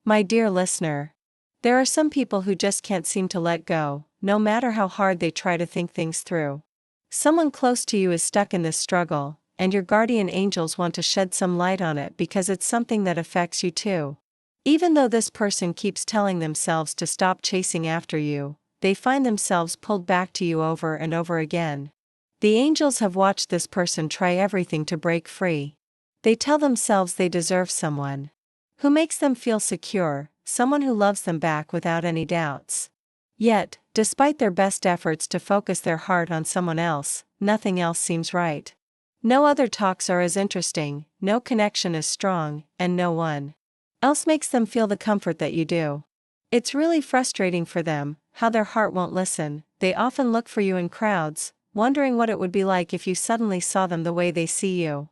My dear listener, there are some people who just can't seem to let go, no matter how hard they try to think things through. Someone close to you is stuck in this struggle, and your guardian angels want to shed some light on it because it's something that affects you too. Even though this person keeps telling themselves to stop chasing after you, they find themselves pulled back to you over and over again. The angels have watched this person try everything to break free. They tell themselves they deserve someone who makes them feel secure, someone who loves them back without any doubts. Yet, despite their best efforts to focus their heart on someone else, nothing else seems right. No other talks are as interesting, no connection as strong, and no one else makes them feel the comfort that you do. It's really frustrating for them, how their heart won't listen. They often look for you in crowds, wondering what it would be like if you suddenly saw them the way they see you.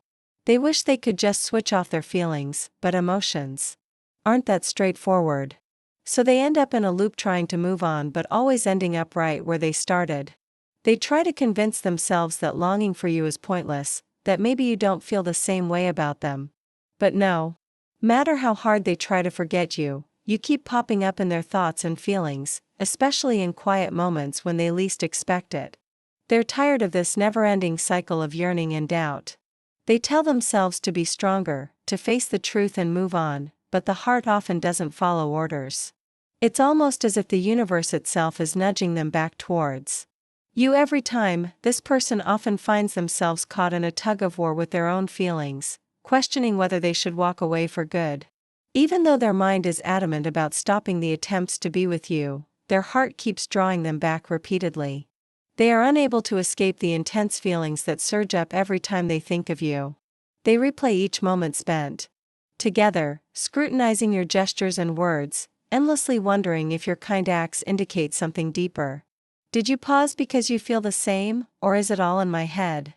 They wish they could just switch off their feelings, but emotions aren't that straightforward. So they end up in a loop trying to move on but always ending up right where they started. They try to convince themselves that longing for you is pointless, that maybe you don't feel the same way about them. But no matter how hard they try to forget you, you keep popping up in their thoughts and feelings, especially in quiet moments when they least expect it. They're tired of this never-ending cycle of yearning and doubt. They tell themselves to be stronger, to face the truth and move on, but the heart often doesn't follow orders. It's almost as if the universe itself is nudging them back towards you every time. This person often finds themselves caught in a tug-of-war with their own feelings, questioning whether they should walk away for good. Even though their mind is adamant about stopping the attempts to be with you, their heart keeps drawing them back repeatedly. They are unable to escape the intense feelings that surge up every time they think of you. They replay each moment spent together, scrutinizing your gestures and words, endlessly wondering if your kind acts indicate something deeper. Did you pause because you feel the same, or is it all in my head?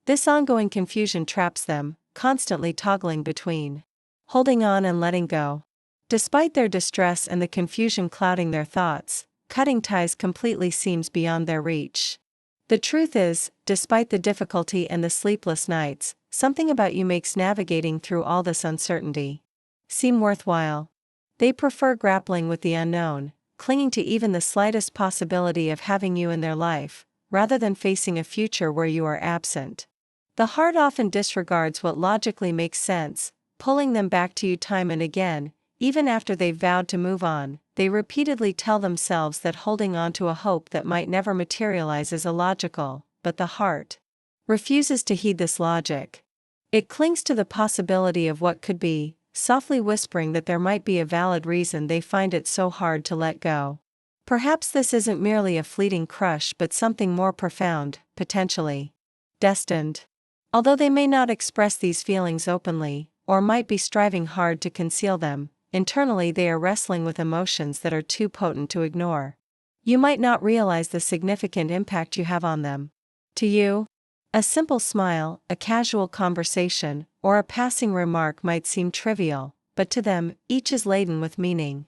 This ongoing confusion traps them, constantly toggling between holding on and letting go. Despite their distress and the confusion clouding their thoughts, cutting ties completely seems beyond their reach. The truth is, despite the difficulty and the sleepless nights, something about you makes navigating through all this uncertainty seem worthwhile. They prefer grappling with the unknown, clinging to even the slightest possibility of having you in their life, rather than facing a future where you are absent. The heart often disregards what logically makes sense, pulling them back to you time and again. Even after they've vowed to move on, they repeatedly tell themselves that holding on to a hope that might never materialize is illogical, but the heart refuses to heed this logic. It clings to the possibility of what could be, softly whispering that there might be a valid reason they find it so hard to let go. Perhaps this isn't merely a fleeting crush but something more profound, potentially destined. Although they may not express these feelings openly, or might be striving hard to conceal them, internally they are wrestling with emotions that are too potent to ignore. You might not realize the significant impact you have on them. To you, a simple smile, a casual conversation, or a passing remark might seem trivial, but to them, each is laden with meaning.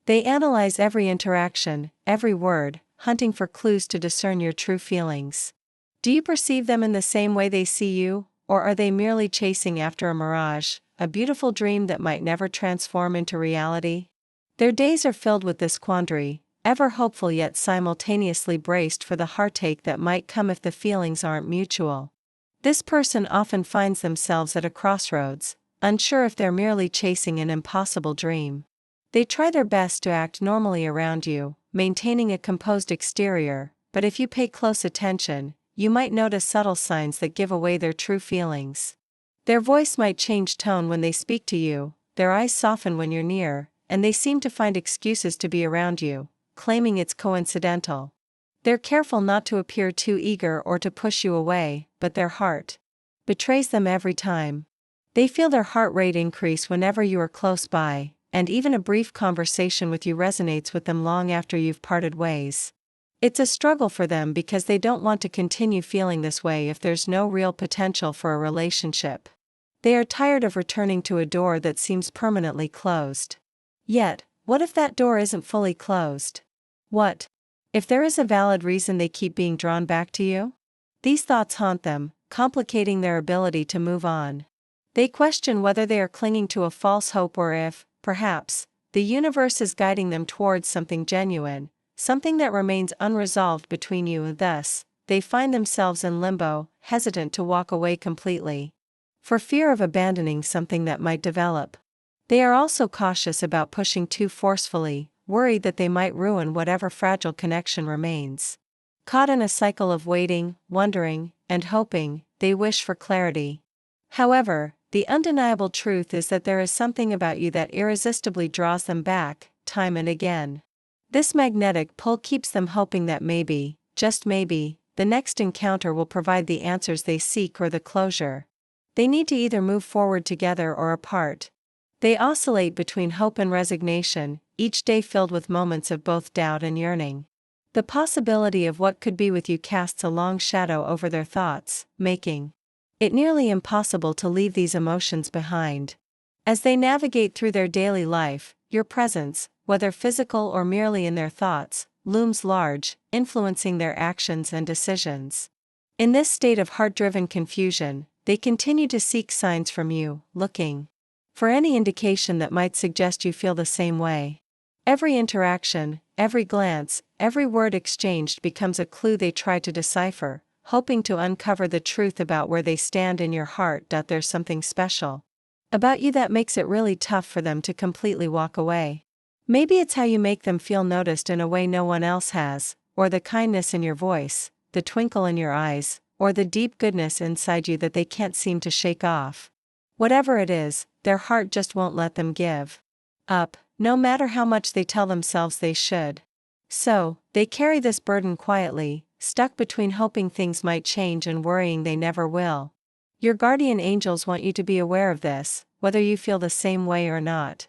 They analyze every interaction, every word, hunting for clues to discern your true feelings. Do you perceive them in the same way they see you, or are they merely chasing after a mirage, a beautiful dream that might never transform into reality? Their days are filled with this quandary, ever hopeful yet simultaneously braced for the heartache that might come if the feelings aren't mutual. This person often finds themselves at a crossroads, unsure if they're merely chasing an impossible dream. They try their best to act normally around you, maintaining a composed exterior, but if you pay close attention, you might notice subtle signs that give away their true feelings. Their voice might change tone when they speak to you, their eyes soften when you're near, and they seem to find excuses to be around you, claiming it's coincidental. They're careful not to appear too eager or to push you away, but their heart betrays them every time. They feel their heart rate increase whenever you are close by, and even a brief conversation with you resonates with them long after you've parted ways. It's a struggle for them because they don't want to continue feeling this way if there's no real potential for a relationship. They are tired of returning to a door that seems permanently closed. Yet, what if that door isn't fully closed? What if there is a valid reason they keep being drawn back to you? These thoughts haunt them, complicating their ability to move on. They question whether they are clinging to a false hope or if, perhaps, the universe is guiding them towards something genuine, something that remains unresolved between you, and thus, they find themselves in limbo, hesitant to walk away completely, for fear of abandoning something that might develop. They are also cautious about pushing too forcefully, worried that they might ruin whatever fragile connection remains. Caught in a cycle of waiting, wondering, and hoping, they wish for clarity. However, the undeniable truth is that there is something about you that irresistibly draws them back, time and again. This magnetic pull keeps them hoping that maybe, just maybe, the next encounter will provide the answers they seek or the closure. They need to either move forward together or apart. They oscillate between hope and resignation, each day filled with moments of both doubt and yearning. The possibility of what could be with you casts a long shadow over their thoughts, making it nearly impossible to leave these emotions behind. As they navigate through their daily life, your presence, whether physical or merely in their thoughts, looms large, influencing their actions and decisions. In this state of heart-driven confusion, they continue to seek signs from you, looking for any indication that might suggest you feel the same way. Every interaction, every glance, every word exchanged becomes a clue they try to decipher, hoping to uncover the truth about where they stand in your heart. There's something special about you that makes it really tough for them to completely walk away. Maybe it's how you make them feel noticed in a way no one else has, or the kindness in your voice, the twinkle in your eyes, or the deep goodness inside you that they can't seem to shake off. Whatever it is, their heart just won't let them give up, no matter how much they tell themselves they should. So, they carry this burden quietly, stuck between hoping things might change and worrying they never will. Your guardian angels want you to be aware of this, whether you feel the same way or not.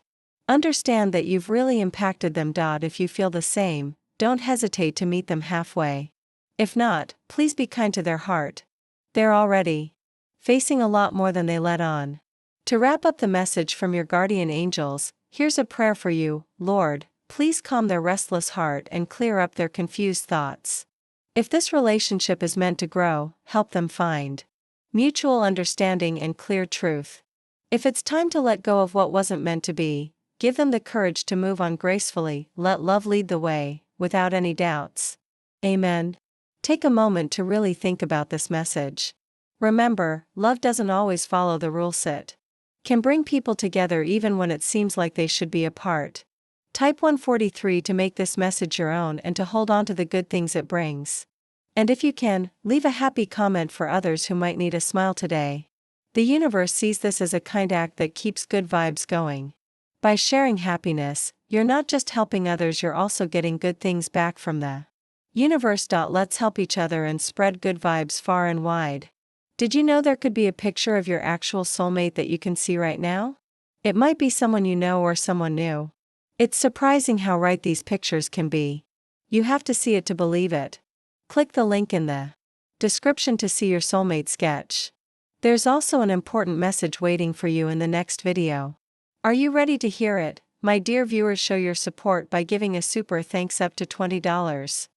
Understand that you've really impacted them. If you feel the same, don't hesitate to meet them halfway. If not, please be kind to their heart. They're already facing a lot more than they let on. To wrap up the message from your guardian angels, here's a prayer for you. Lord, please calm their restless heart and clear up their confused thoughts. If this relationship is meant to grow, help them find mutual understanding and clear truth. If it's time to let go of what wasn't meant to be, give them the courage to move on gracefully. Let love lead the way, without any doubts. Amen. Take a moment to really think about this message. Remember, love doesn't always follow the rules. It can bring people together even when it seems like they should be apart. Type 143 to make this message your own and to hold on to the good things it brings. And if you can, leave a happy comment for others who might need a smile today. The universe sees this as a kind act that keeps good vibes going. By sharing happiness, you're not just helping others, you're also getting good things back from the universe. Let's help each other and spread good vibes far and wide. Did you know there could be a picture of your actual soulmate that you can see right now? It might be someone you know or someone new. It's surprising how right these pictures can be. You have to see it to believe it. Click the link in the description to see your soulmate sketch. There's also an important message waiting for you in the next video. Are you ready to hear it? My dear viewers, show your support by giving a super thanks up to $20.